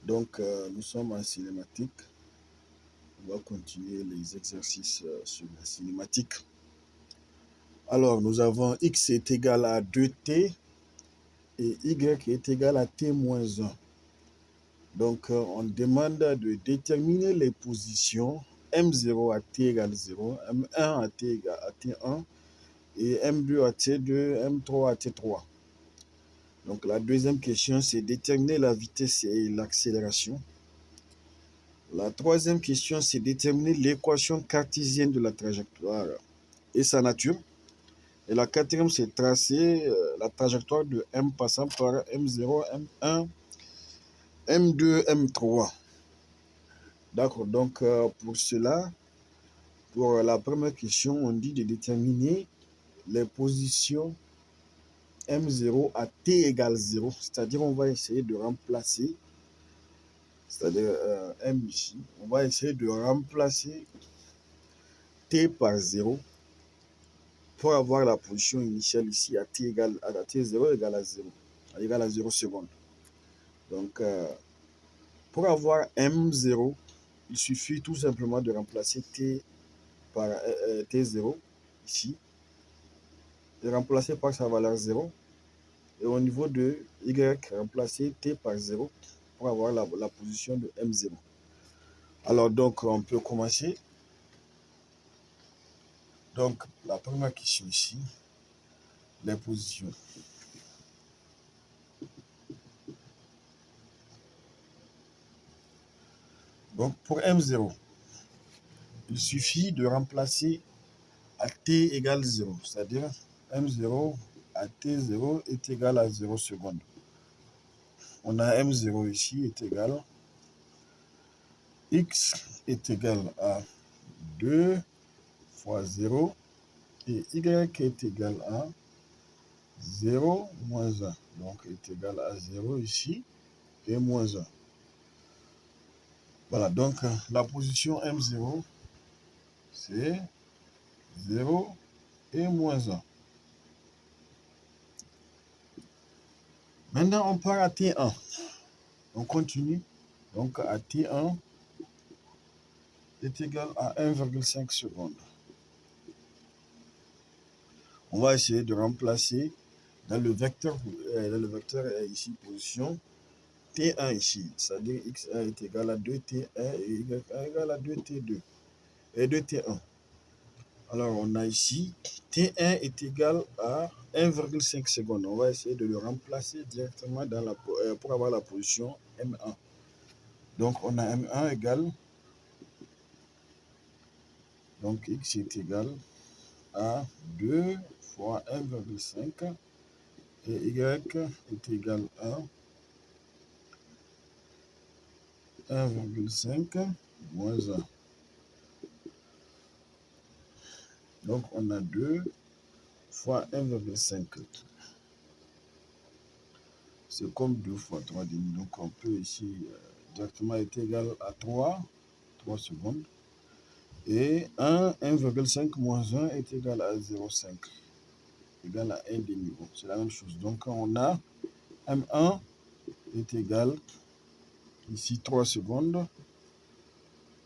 Donc, nous sommes en cinématique. On va continuer les exercices sur la cinématique. Alors, nous avons x est égal à 2t et y est égal à t moins 1. Donc, on demande de déterminer les positions M0 à t égale 0, M1 à t égale à t1 et M2 à t2, M3 à t3. Donc, la deuxième question, c'est déterminer la vitesse et l'accélération. La troisième question, c'est déterminer l'équation cartésienne de la trajectoire et sa nature. Et la quatrième, c'est tracer la trajectoire de M passant par M0, M1, M2, M3. D'accord, donc pour cela, pour la première question, on dit de déterminer les positions M0 à t égale 0. C'est-à-dire, on va essayer de remplacer, c'est-à-dire M ici, on va essayer de remplacer t par 0 pour avoir la position initiale ici à t0 égale à 0, égale à 0 secondes. Donc, pour avoir M0, il suffit tout simplement de remplacer t par t0 ici, de remplacer par sa valeur 0. Et au niveau de y, remplacer t par 0 pour avoir la position de M0. Alors, donc, on peut commencer. Donc, la première question ici, les positions. Donc, pour M0, il suffit de remplacer à t égale 0, c'est-à-dire M0 à t0 est égal à 0 secondes. On a M0 ici est égal, x est égal à 2 fois 0 et y est égal à 0 moins 1. Donc, est égal à 0 ici et moins 1. Voilà, donc la position M0, c'est 0 et moins 1. Maintenant, on part à T1. On continue. Donc, à T1 est égal à 1,5 secondes. On va essayer de remplacer dans le vecteur ici, position, T1 ici. C'est-à-dire x1 est égal à 2T1 et y1 est égal à 2T2 et 2T1. Alors, on a ici, T1 est égal à 1,5 secondes. On va essayer de le remplacer directement pour avoir la position M1. Donc, on a M1 égale, donc x est égal à 2 fois 1,5 et y est égal à 1,5 moins 1. Donc, on a 2 fois 1,5. C'est comme 2 fois 3,5. Donc, on peut ici directement être égal à 3 secondes. Et 1,5 moins 1 est égal à 0,5. Égal à 1 demi-rond. C'est la même chose. Donc, on a M1 est égal, ici 3 secondes,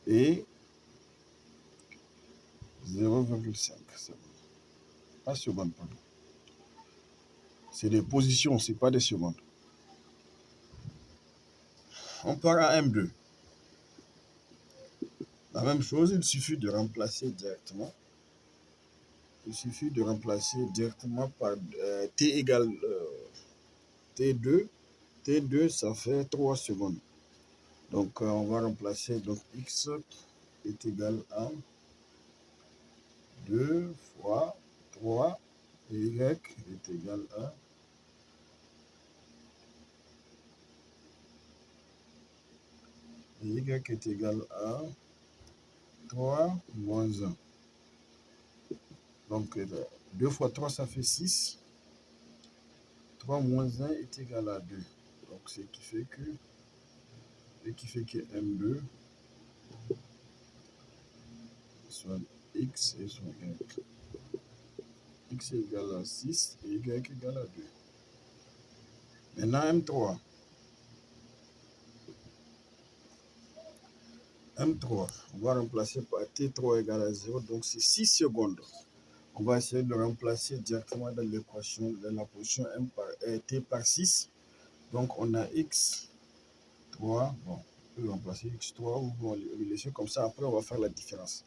et 0,5. Pas secondes, pardon. C'est des positions, ce n'est pas des secondes. On part à M2. La même chose, il suffit de remplacer directement. Il suffit de remplacer directement par T égale T2. T2, ça fait 3 secondes. Donc, on va remplacer, donc x est égal à 2 fois 3 et y est égal à y est égal à 3 moins 1. Donc, 2 fois 3, ça fait 6. 3 moins 1 est égal à 2. Donc, ce qui fait que M2 soit x et soit y. X est égal à 6 et y est égal à 2. Maintenant, M3. M3, on va remplacer par T3 égale à 0, donc c'est 6 secondes. On va essayer de le remplacer directement dans l'équation, dans la position T par 6. Donc on a X3, bon, on peut remplacer X3 ou on le laisser comme ça, après on va faire la différence.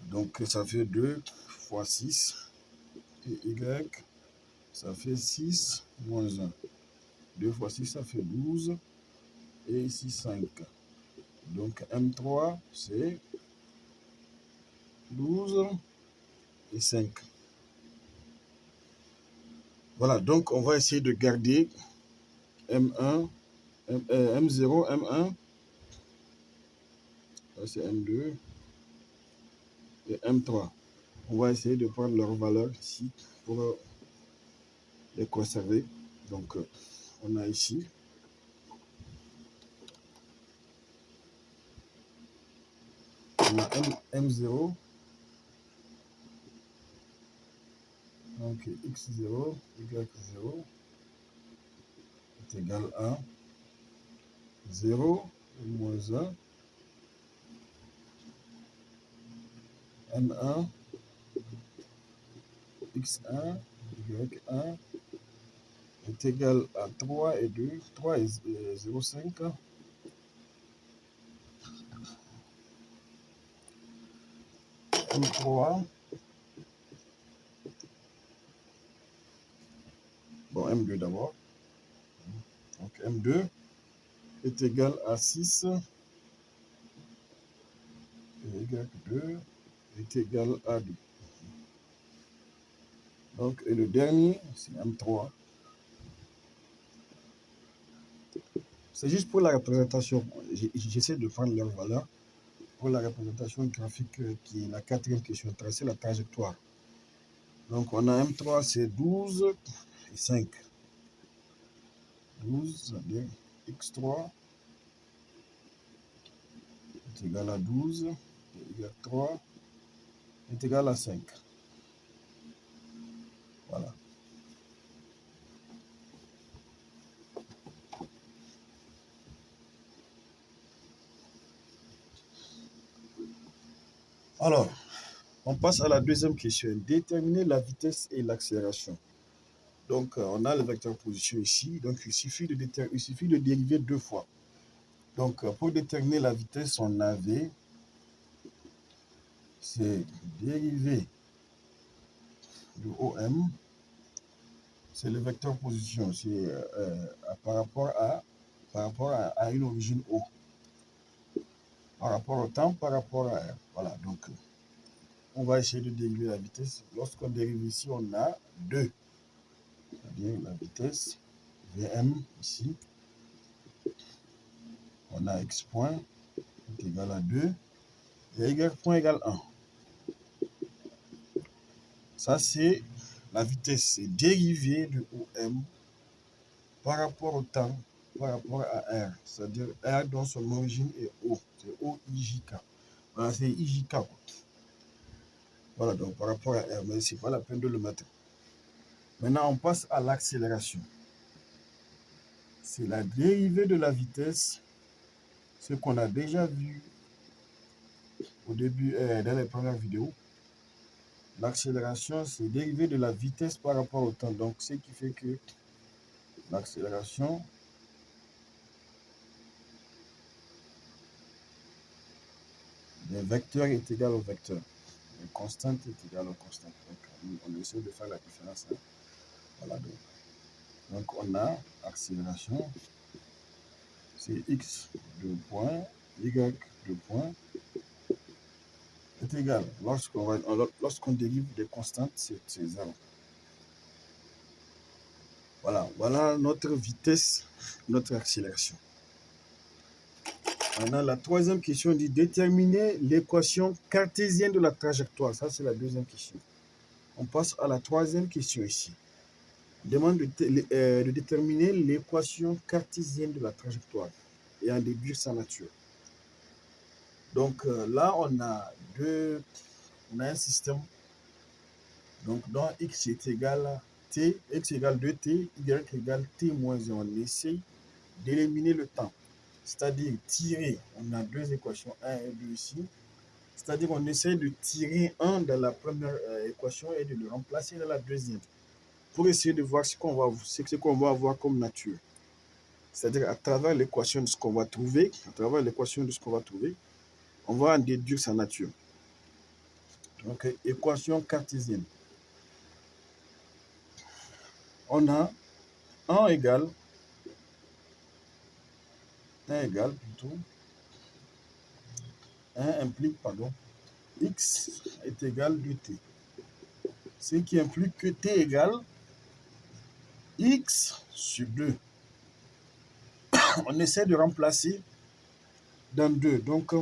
Donc ça fait 2 fois 6, et Y, ça fait 6 moins 1. 2 fois 6, ça fait 12, et ici 5. Donc M3, c'est 12 et 5. Voilà, donc on va essayer de garder M1, M0, M1, c'est M2 et M3. On va essayer de prendre leur valeur ici pour les conserver. Donc on a ici on a M0, donc X0, Y0 est égal à 0 et moins 1, M1, X1, Y1 est égal à 3 et 2, 3 et 0,5. M3, bon M2 d'abord, donc M2 est égal à 6 et Y2 est égal à 2. Donc, et le dernier, c'est M3. C'est juste pour la représentation. J'essaie de prendre leur valeur pour la représentation graphique qui est la quatrième question, tracer la trajectoire. Donc, on a M3, c'est 12 et 5. 12, c'est-à-dire X3 est égal à 12 et Y3 est égal à 5. Voilà. Alors, on passe à la deuxième question. Déterminer la vitesse et l'accélération. Donc, on a le vecteur position ici. Donc, il suffit de dériver 2 fois. Donc, pour déterminer la vitesse, on avait, c'est dérivé de OM, c'est le vecteur position, c'est par rapport à une origine O, par rapport au temps, par rapport à R. Voilà, donc on va essayer de dériver la vitesse. Lorsqu'on dérive ici, on a 2, c'est-à-dire la vitesse Vm ici, on a x point est égal à 2 et y point égale 1. Ça, c'est la vitesse, c'est dérivée de OM par rapport au temps, par rapport à R. C'est-à-dire R dont son origine est O. C'est OIJK. Voilà, c'est IJK. Voilà, donc par rapport à R, mais ce n'est pas la peine de le mettre. Maintenant, on passe à l'accélération. C'est la dérivée de la vitesse, ce qu'on a déjà vu au début, dans les premières vidéos. L'accélération, c'est dérivé de la vitesse par rapport au temps. Donc, ce qui fait que l'accélération, le vecteur est égal au vecteur. Le constante est égal au constante. Donc, on essaie de faire la différence. Hein. Voilà. Donc, on a accélération, c'est x de point, y de point est égal. Lorsqu'on dérive des constantes, c'est 0. Voilà, voilà notre vitesse, notre accélération. On a la troisième question, dit déterminer l'équation cartésienne de la trajectoire. Ça, c'est la deuxième question. On passe à la troisième question ici. On demande de déterminer l'équation cartésienne de la trajectoire et en déduire sa nature. Donc là, on a un système. Donc, dans x est égal à t, x égale 2t, y égale t moins 1. On essaie d'éliminer le temps. c'est-à-dire tirer, on a deux équations 1 et 2 ici, c'est-à-dire on essaie de tirer 1 dans la première équation et de le remplacer dans la deuxième, pour essayer de voir ce qu'on va avoir comme nature. C'est-à-dire à travers l'équation de ce qu'on va trouver, on va en déduire sa nature. Donc, équation cartésienne. On a 1 égale plutôt, 1 implique, x est égal 2t. Ce qui implique que t égale x sur 2. On essaie de remplacer dans 2. Donc,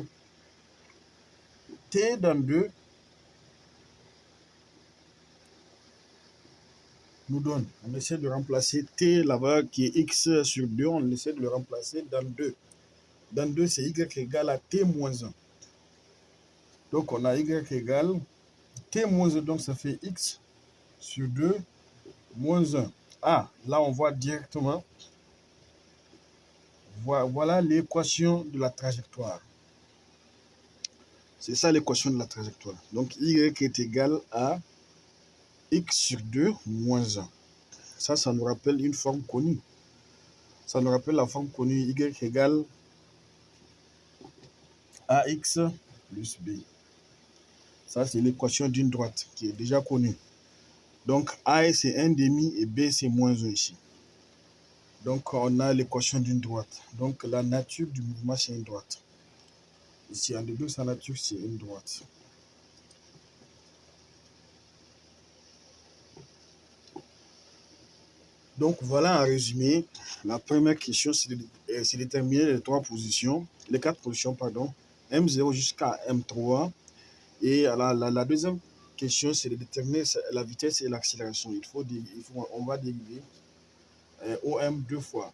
t dans 2 nous donne, on essaie de remplacer t là-bas qui est x sur 2, on essaie de le remplacer dans 2. Dans 2, c'est y égale à t moins 1. Donc, on a y égale t moins 1, donc ça fait x sur 2 moins 1. Ah, là, on voit directement, voilà l'équation de la trajectoire. C'est ça l'équation de la trajectoire. Donc, y est égal à x sur 2 moins 1. Ça nous rappelle une forme connue. Ça nous rappelle la forme connue y égale ax plus b. Ça, c'est l'équation d'une droite qui est déjà connue. Donc, a c'est 1 demi et b c'est moins 1 ici. Donc, on a l'équation d'une droite. Donc, la nature du mouvement, c'est une droite. Ici, en début, sa nature, c'est une droite. Donc, voilà en résumé. La première question, c'est déterminer les 4 positions, M0 jusqu'à M3. Et la deuxième question, c'est de déterminer la vitesse et l'accélération. On va dériver OM 2 fois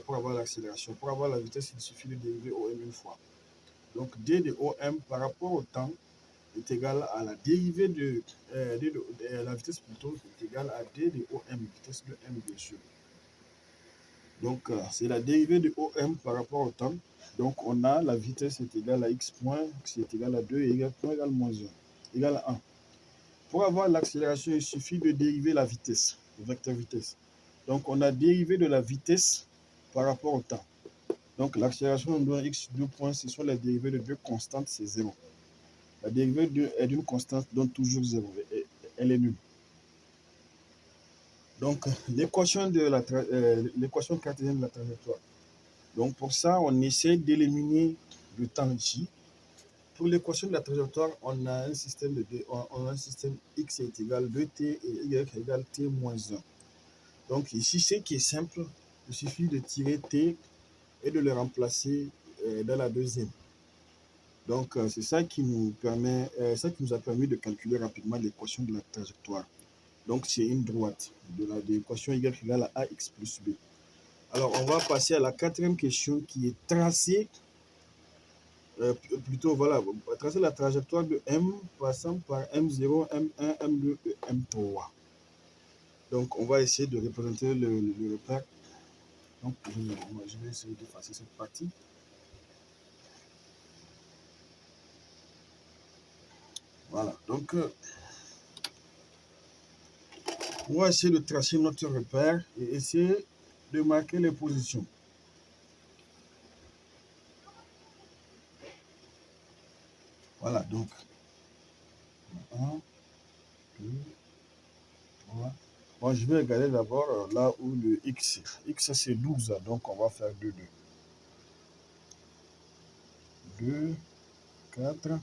pour avoir l'accélération. Pour avoir la vitesse, il suffit de dériver OM une fois. Donc, D de OM par rapport au temps est égal à la dérivée de la vitesse plutôt est égale à D de OM, vitesse de M bien sûr. Donc, c'est la dérivée de OM par rapport au temps. Donc, on a la vitesse est égale à x point, x est égal à 2 et y point égale moins 1, égale à 1. Pour avoir l'accélération, il suffit de dériver la vitesse, le vecteur vitesse. Donc, on a dérivé de la vitesse par rapport au temps. Donc, l'accélération, on doit x 2 points, ce sont les dérivées de deux constantes, c'est 0. La dérivée d'une constante donne toujours 0, elle est nulle. Donc, l'équation cartésienne de la trajectoire. Donc, pour ça, on essaie d'éliminer le temps ici. Pour l'équation de la trajectoire, on a un système x est égal à 2t et y est égal à t moins 1. Donc, ici, ce qui est simple, il suffit de tirer t et de le remplacer dans la deuxième. Donc, c'est ça qui nous a permis de calculer rapidement l'équation de la trajectoire. Donc, c'est une droite de l'équation y égale à ax plus b. Alors, on va passer à la quatrième question qui est tracer, tracer la trajectoire de M passant par M0, M1, M2 et M3. Donc, on va essayer de représenter le repère. Donc, je vais essayer d'effacer cette partie. Voilà, donc on va essayer de tracer notre repère et essayer de marquer les positions. Voilà, donc 1, 2, 3. Bon, je vais regarder d'abord là où le X. X c'est 12, donc on va faire 2, 2. 2, 4,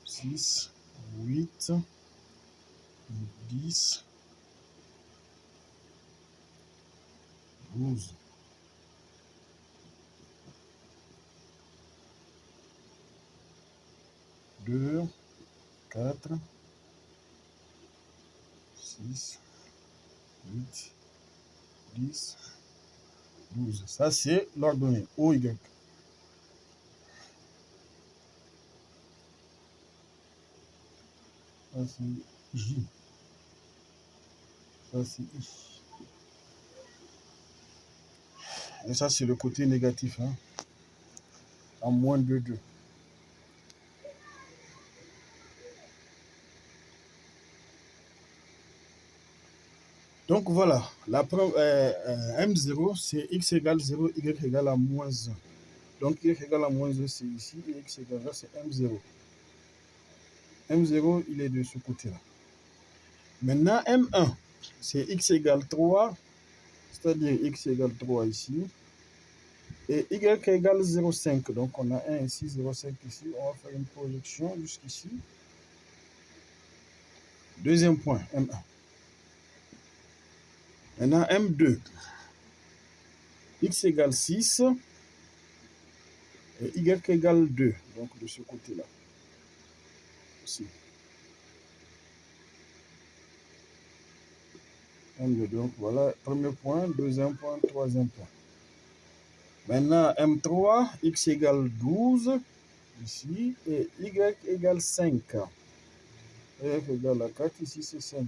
6, 8, 10, 12. Deux, 4, 6, 8, 10, 12. Ça, c'est l'ordonnée OY. Ça, c'est J. Ça, c'est I. Et ça, c'est le côté négatif. Hein. En moins de 2. Donc voilà, M0, c'est x égale 0, y égale à moins 1. Donc y égale à moins 1, c'est ici, et x égale à, c'est M0. M0, il est de ce côté-là. Maintenant, M1, c'est x égale 3, c'est-à-dire x égale 3 ici, et y égale 0,5. Donc on a 1 ici, 0,5 ici. On va faire une projection jusqu'ici. Deuxième point, M1. Maintenant, M2, x égale 6, et y égale 2, donc de ce côté-là. Ici. M2, donc voilà, premier point, deuxième point, troisième point. Maintenant, M3, x égale 12, ici, et y égale 5. Y égale à 4, ici c'est 5.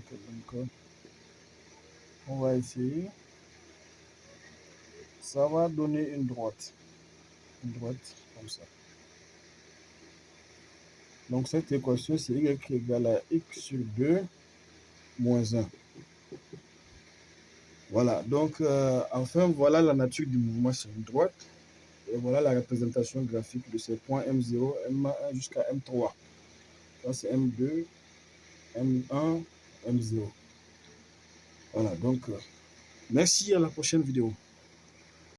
Donc, on va essayer. Ça va donner une droite. Une droite comme ça. Donc cette équation, c'est y égale à x sur 2 moins 1. Voilà, donc enfin, voilà la nature du mouvement sur une droite. Et voilà la représentation graphique de ces points M0, M1 jusqu'à M3. Ça, c'est M2, M1, M0. Voilà, donc merci, à la prochaine vidéo.